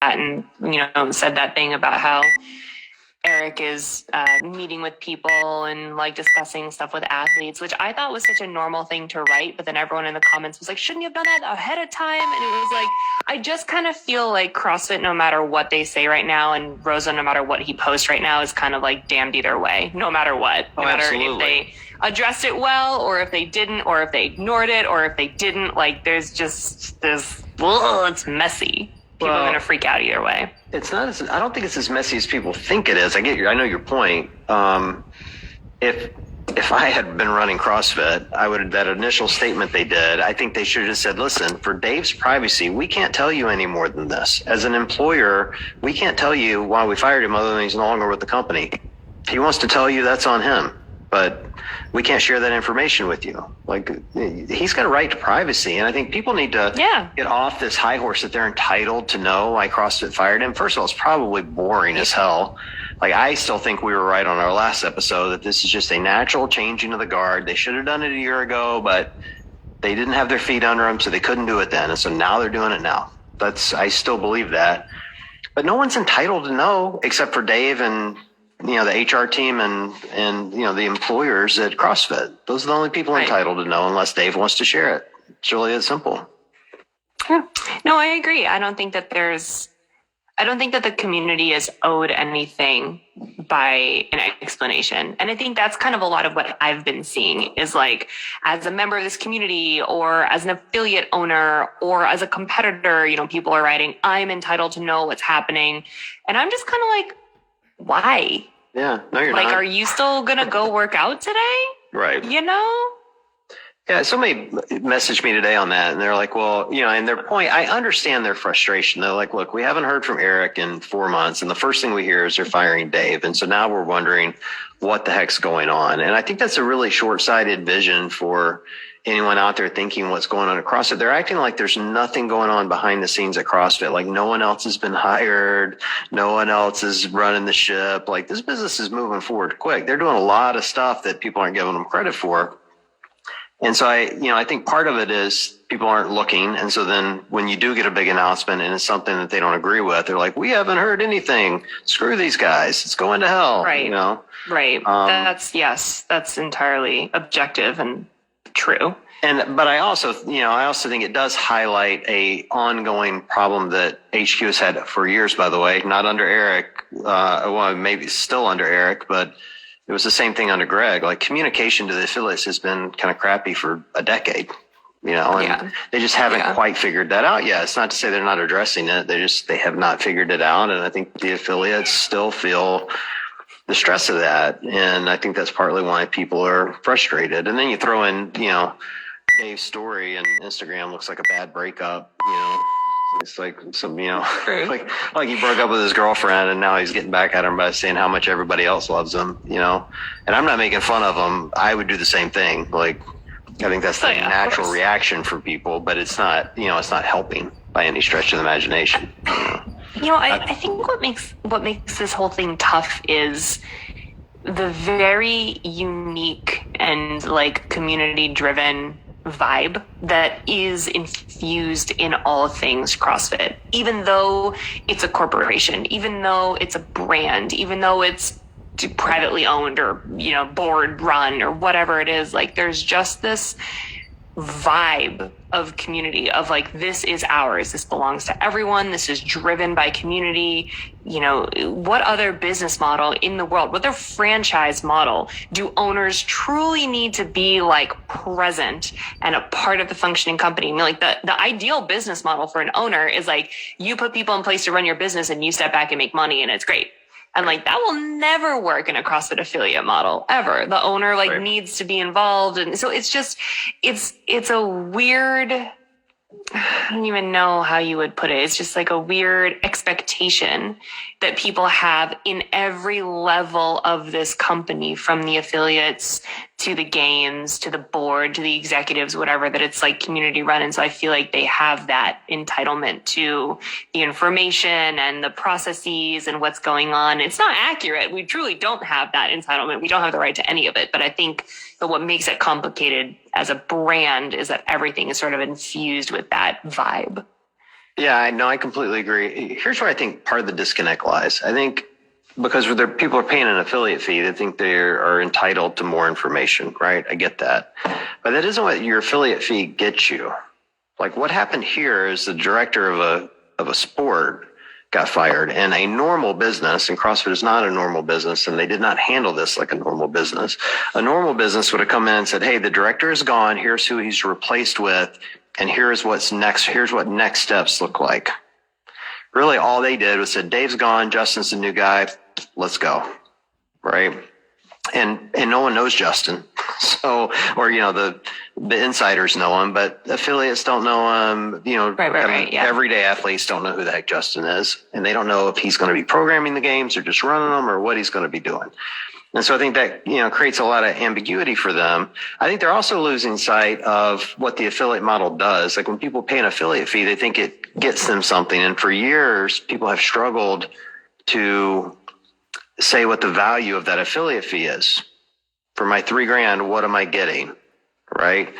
and, said that thing about how Eric is meeting with people and like discussing stuff with athletes, which I thought was such a normal thing to write. But then everyone in the comments was like, shouldn't you have done that ahead of time? And it was like, I just kind of feel like CrossFit, no matter what they say right now, and Rosa, no matter what he posts right now, is kind of like damned either way, no matter what. No matter if they addressed it well, or if they didn't, or if they ignored it, or if they didn't, like there's just this, it's messy. People are going to freak out either way. It's not as, I don't think it's as messy as people think it is. I know your point. If I had been running CrossFit, that initial statement they did, I think they should have just said, listen, for Dave's privacy, we can't tell you any more than this. As an employer, we can't tell you why we fired him other than he's no longer with the company. If he wants to tell you, that's on him. But we can't share that information with you. Like, he's got a right to privacy. And I think people need to get off this high horse that they're entitled to know why CrossFit fired him. First of all, it's probably boring as hell. Like, I still think we were right on our last episode that this is just a natural changing of the guard. They should have done it a year ago, but they didn't have their feet under them, so they couldn't do it then. And so now they're doing it now. I still believe that. But no one's entitled to know except for Dave and the HR team and the employers at CrossFit. Those are the only people entitled to know, unless Dave wants to share it. It's really that simple. Yeah. No, I agree. I don't think that the community is owed anything by an explanation. And I think that's kind of a lot of what I've been seeing is like, as a member of this community or as an affiliate owner or as a competitor, people are writing, I'm entitled to know what's happening. And I'm just kind of like, why? Yeah, no, you're not. Like, are you still going to go work out today? Right. Yeah, somebody messaged me today on that, and they're like, well, and their point, I understand their frustration. They're like, look, we haven't heard from Eric in 4 months, and the first thing we hear is they're firing Dave. And so now we're wondering what the heck's going on. And I think that's a really short-sighted vision for anyone out there thinking what's going on at CrossFit. They're acting like there's nothing going on behind the scenes at CrossFit. Like no one else has been hired. No one else is running the ship. Like this business is moving forward quick. They're doing a lot of stuff that people aren't giving them credit for. And so I think part of it is people aren't looking. And so then when you do get a big announcement and it's something that they don't agree with, they're like, we haven't heard anything. Screw these guys. It's going to hell. Right. Right. That's entirely objective and true. But I also think it does highlight a ongoing problem that HQ has had for years, by the way, not under Eric, maybe still under Eric, but it was the same thing under Greg. Like communication to the affiliates has been kind of crappy for a decade, and they just haven't quite figured that out yet. It's not to say they're not addressing it. They have not figured it out. And I think the affiliates still feel the stress of that. And I think that's partly why people are frustrated. And then you throw in, Dave's story and Instagram looks like a bad breakup, It's like some, like he broke up with his girlfriend and now he's getting back at her by saying how much everybody else loves him, And I'm not making fun of him. I would do the same thing. Like, I think that's the natural reaction for people, but it's not, it's not helping by any stretch of the imagination. I think what makes this whole thing tough is the very unique and like community driven vibe that is infused in all things CrossFit, even though it's a corporation, even though it's a brand, even though it's privately owned or, board run or whatever it is. Like there's just this vibe of community of like, this is ours. This belongs to everyone. This is driven by community. What other business model in the world, what other franchise model do owners truly need to be like present and a part of the functioning company? I mean, like the ideal business model for an owner is like you put people in place to run your business and you step back and make money and it's great. And like that will never work in a CrossFit affiliate model ever. The owner needs to be involved. And so it's just, it's a weird, I don't even know how you would put it. It's just like a weird expectation that people have in every level of this company, from the affiliates to the games, to the board, to the executives, whatever, that it's like community run. And so I feel like they have that entitlement to the information and the processes and what's going on. It's not accurate. We truly don't have that entitlement. We don't have the right to any of it. But I think that what makes it complicated as a brand is that everything is sort of infused with that vibe. Yeah, I completely agree. Here's where I think part of the disconnect lies. I think because people are paying an affiliate fee, they think they are entitled to more information, right? I get that. But that isn't what your affiliate fee gets you. Like what happened here is the director of a sport got fired, and a normal business, and CrossFit is not a normal business, and they did not handle this like a normal business. A normal business would have come in and said, hey, the director is gone. Here's who he's replaced with. And here's what's next. Here's what next steps look like. Really, all they did was said, Dave's gone. Justin's the new guy. Let's go. Right. And no one knows Justin. So, or, the insiders know him, but affiliates don't know him, Right, yeah. Everyday athletes don't know who the heck Justin is. And they don't know if he's going to be programming the games or just running them or what he's going to be doing. And so I think that, creates a lot of ambiguity for them. I think they're also losing sight of what the affiliate model does. Like when people pay an affiliate fee, they think it gets them something. And for years, people have struggled to say what the value of that affiliate fee is. For my $3,000, what am I getting? Right.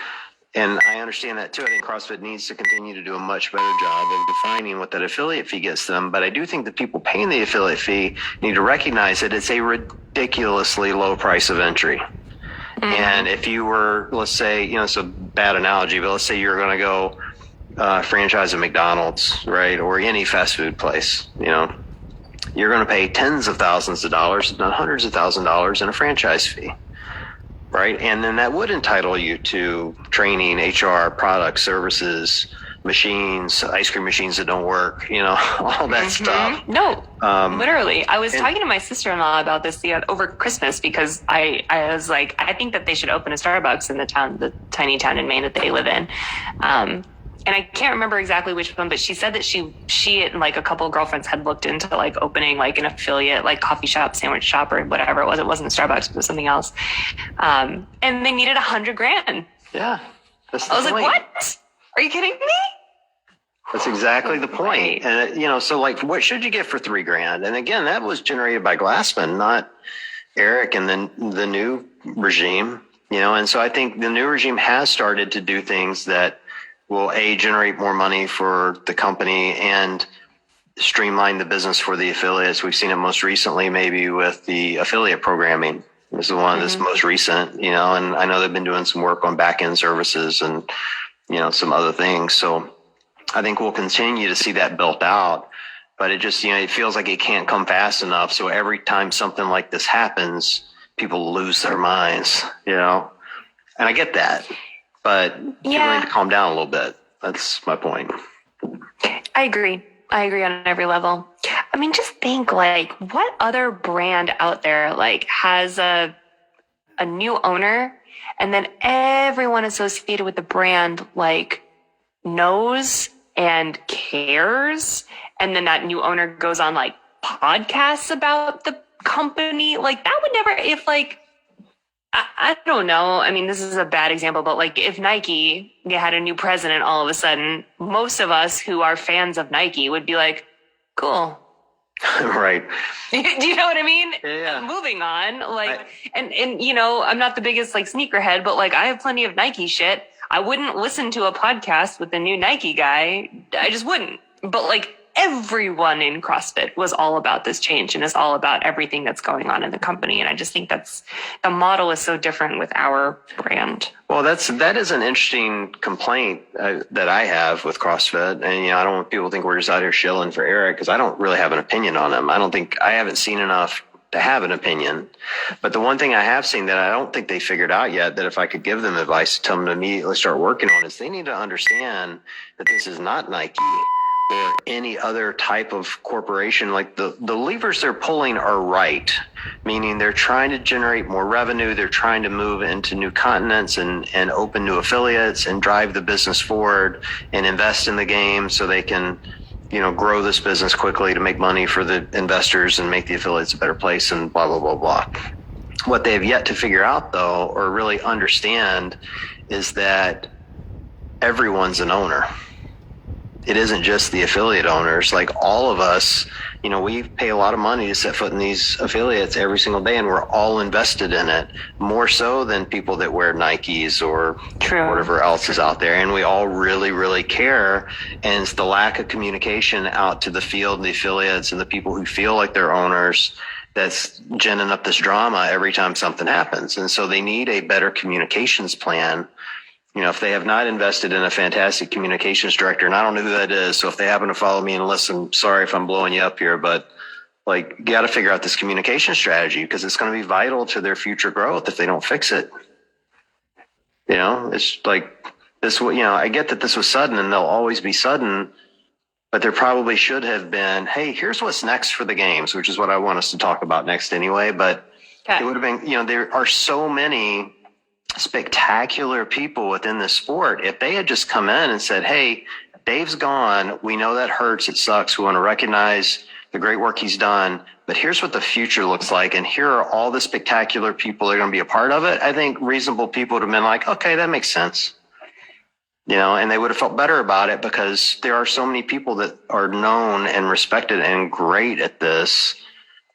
And I understand that too. I think CrossFit needs to continue to do a much better job of defining what that affiliate fee gets them. But I do think that people paying the affiliate fee need to recognize that it's a ridiculously low price of entry. Mm-hmm. And if you were, let's say, it's a bad analogy, but let's say you're going to go franchise a McDonald's, right? Or any fast food place, you're going to pay tens of thousands of dollars, if not hundreds of thousands of dollars in a franchise fee. Right. And then that would entitle you to training, HR, products, services, machines, ice cream machines that don't work, all that stuff. No, literally. I was talking to my sister-in-law about this over Christmas because I was like, I think that they should open a Starbucks in the tiny town in Maine that they live in. And I can't remember exactly which one, but she said that she and like a couple of girlfriends had looked into like opening like an affiliate, like coffee shop, sandwich shop, or whatever it was. It wasn't Starbucks, it was something else. And they needed $100,000. Yeah. I was like, what? Are you kidding me? That's exactly the point. And so like, what should you get for $3,000? And again, that was generated by Glassman, not Eric and then the new regime, and so I think the new regime has started to do things that will generate more money for the company and streamline the business for the affiliates. We've seen it most recently, maybe with the affiliate programming. This is one that's most recent, and I know they've been doing some work on back end services and, some other things. So I think we'll continue to see that built out, but it just, it feels like it can't come fast enough. So every time something like this happens, people lose their minds, and I get that. But people need to calm down a little bit. That's my point. I agree on every level. I mean, just think like what other brand out there like has a new owner and then everyone associated with the brand like knows and cares. And then that new owner goes on like podcasts about the company. Like that would never, if like, I don't know. I mean, this is a bad example, but like if Nike had a new president all of a sudden, most of us who are fans of Nike would be like, cool. Right. Do you know what I mean? Yeah. Moving on. Like, and I'm not the biggest like sneakerhead, but like I have plenty of Nike shit. I wouldn't listen to a podcast with the new Nike guy. I just wouldn't. But like everyone in CrossFit was all about this change and is all about everything that's going on in the company. And I just think the model is so different with our brand. Well, that is an interesting complaint that I have with CrossFit. And, I don't want people to think we're just out here shilling for Eric because I don't really have an opinion on him. I haven't seen enough to have an opinion. But the one thing I have seen that I don't think they figured out yet, that if I could give them advice, tell them to immediately start working on, is they need to understand that this is not Nike or any other type of corporation. Like the levers they're pulling are right, meaning they're trying to generate more revenue. They're trying to move into new continents and open new affiliates and drive the business forward and invest in the game so they can, grow this business quickly to make money for the investors and make the affiliates a better place and blah, blah, blah, blah. What they have yet to figure out though, or really understand, is that everyone's an owner. it isn't just the affiliate owners. Like all of us, you know, we pay a lot of money to set foot in these affiliates every single day, and we're all invested in it, more so than people that wear Nikes or whatever else is out there. And we all really, really care. And it's the lack of communication out to the field, the affiliates, and the people who feel like they're owners that's ginning up this drama every time something happens. And so they need a better communications plan. You know, if they have not invested in a fantastic communications director, and I don't know who that is, so if they happen to follow me and listen, sorry if I'm blowing you up here, but like, you got to figure out this communication strategy, because it's going to be vital to their future growth if they don't fix it. You know, it's like this, you know, I get that this was sudden and they'll always be sudden, but there probably should have been, hey, here's what's next for the games, which is what I want us to talk about next anyway. But it would have been, you know, there are so many spectacular people within this sport. If they had just come in and said, hey, Dave's gone, we know that hurts, it sucks, we want to recognize the great work he's done, but here's what the future looks like, and here are all the spectacular people that are going to be a part of it, I think reasonable people would have been like, okay, that makes sense. You know, and they would have felt better about it, because there are so many people that are known and respected and great at this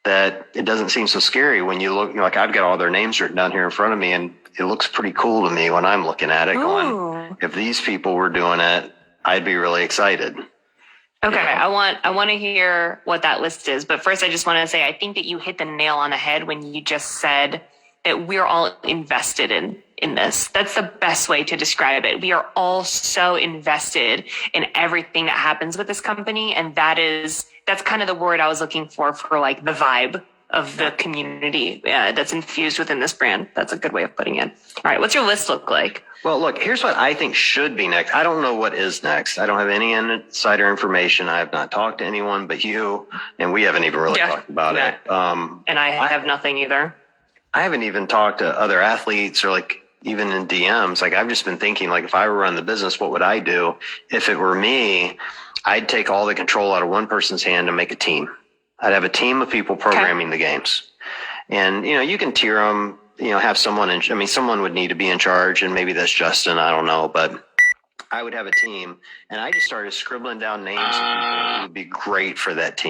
that it doesn't seem so scary when you look. Like, I've got all their names written down here in front of me, and it looks pretty cool to me when I'm looking at it. Going, if these people were doing it, I'd be really excited. Okay, you know? I want to hear what that list is, but first I just want to say I think that you hit the nail on the head when you just said that we're all invested in this. That's the best way to describe it. We are all so invested in everything that happens with this company, and that's kind of the word I was looking for like the vibe of the community that's infused within this brand. That's a good way of putting it. All right, what's your list look like? Well, look, here's what I think should be next. I don't know what is next. I don't have any insider information. I have not talked to anyone but you, and we haven't even really talked about it. And I have nothing either. I haven't even talked to other athletes, or like even in DMs. Like, I've just been thinking, like, if I were running the business, what would I do? If it were me, I'd take all the control out of one person's hand and make a team. I'd have a team of people programming the games. And, you know, you can tier them, you know, have someone someone would need to be in charge, and maybe that's Justin, I don't know, but I would have a team, and I just started scribbling down names of people who would be great for that team.